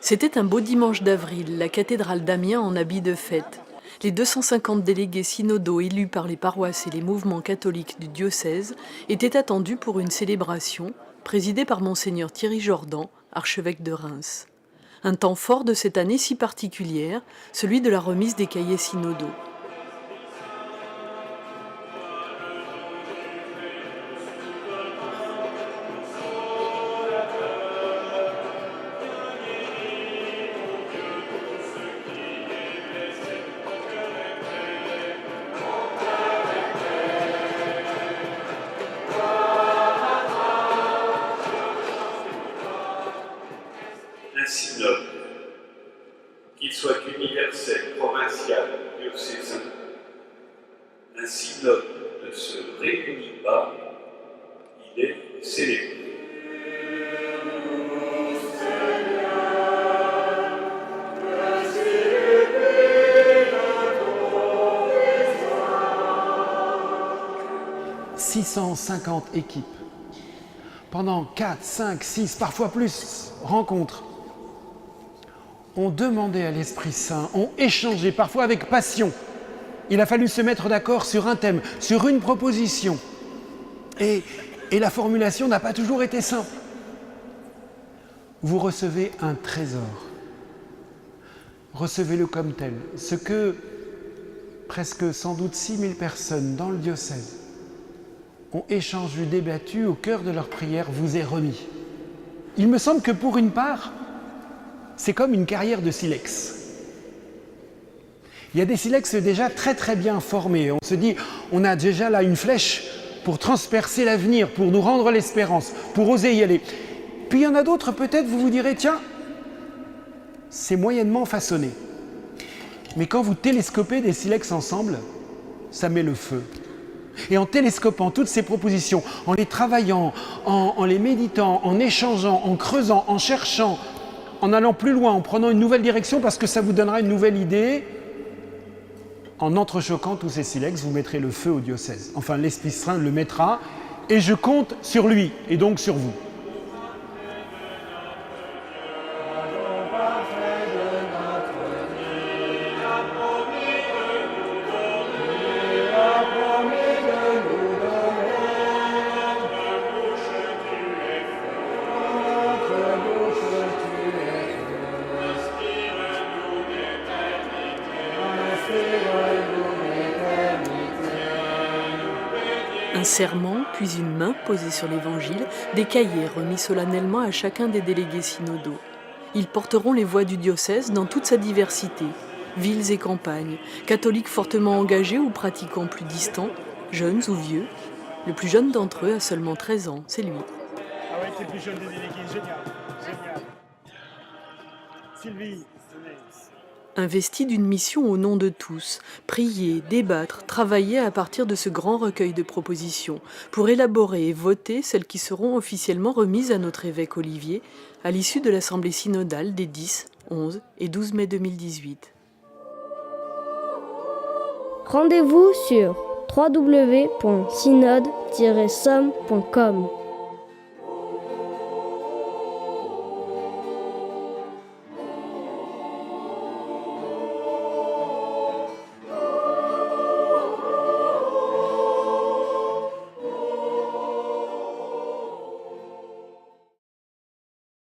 C'était un beau dimanche d'avril, la cathédrale d'Amiens en habit de fête. Les 250 délégués synodaux élus par les paroisses et les mouvements catholiques du diocèse étaient attendus pour une célébration présidée par Monseigneur Thierry Jordan, archevêque de Reims. Un temps fort de cette année si particulière, celui de la remise des cahiers synodaux. Un synode, qu'il soit universel, provincial, diocésain, un synode ne se réunit pas, il est célébré. « 650 équipes, pendant 4, 5, 6, parfois plus, rencontres, ont demandé à l'Esprit Saint, ont échangé, parfois avec passion. Il a fallu se mettre d'accord sur un thème, sur une proposition. Et la formulation n'a pas toujours été simple. Vous recevez un trésor. Recevez-le comme tel. Ce que presque sans doute 6000 personnes dans le diocèse ont échangé, débattu au cœur de leur prière, vous est remis. Il me semble que pour une part, c'est comme une carrière de silex. Il y a des silex déjà très très bien formés. On se dit, on a déjà là une flèche pour transpercer l'avenir, pour nous rendre l'espérance, pour oser y aller. Puis il y en a d'autres, peut-être vous vous direz, tiens, c'est moyennement façonné. Mais quand vous télescopez des silex ensemble, ça met le feu. Et en télescopant toutes ces propositions, en les travaillant, en les méditant, en échangeant, en creusant, en cherchant, en allant plus loin, en prenant une nouvelle direction parce que ça vous donnera une nouvelle idée, en entrechoquant tous ces silex, vous mettrez le feu au diocèse. Enfin, l'Esprit Saint le mettra et je compte sur lui et donc sur vous. Un serment, puis une main posée sur l'évangile, des cahiers remis solennellement à chacun des délégués synodaux. Ils porteront les voix du diocèse dans toute sa diversité, villes et campagnes, catholiques fortement engagés ou pratiquants plus distants, jeunes ou vieux. Le plus jeune d'entre eux a seulement 13 ans, c'est lui. Ah ouais, t'es le plus jeune des délégués, génial, génial. Sylvie, tenez. Investi d'une mission au nom de tous, prier, débattre, travailler à partir de ce grand recueil de propositions pour élaborer et voter celles qui seront officiellement remises à notre évêque Olivier à l'issue de l'Assemblée synodale des 10, 11 et 12 mai 2018. Rendez-vous sur www.synode-somme.com.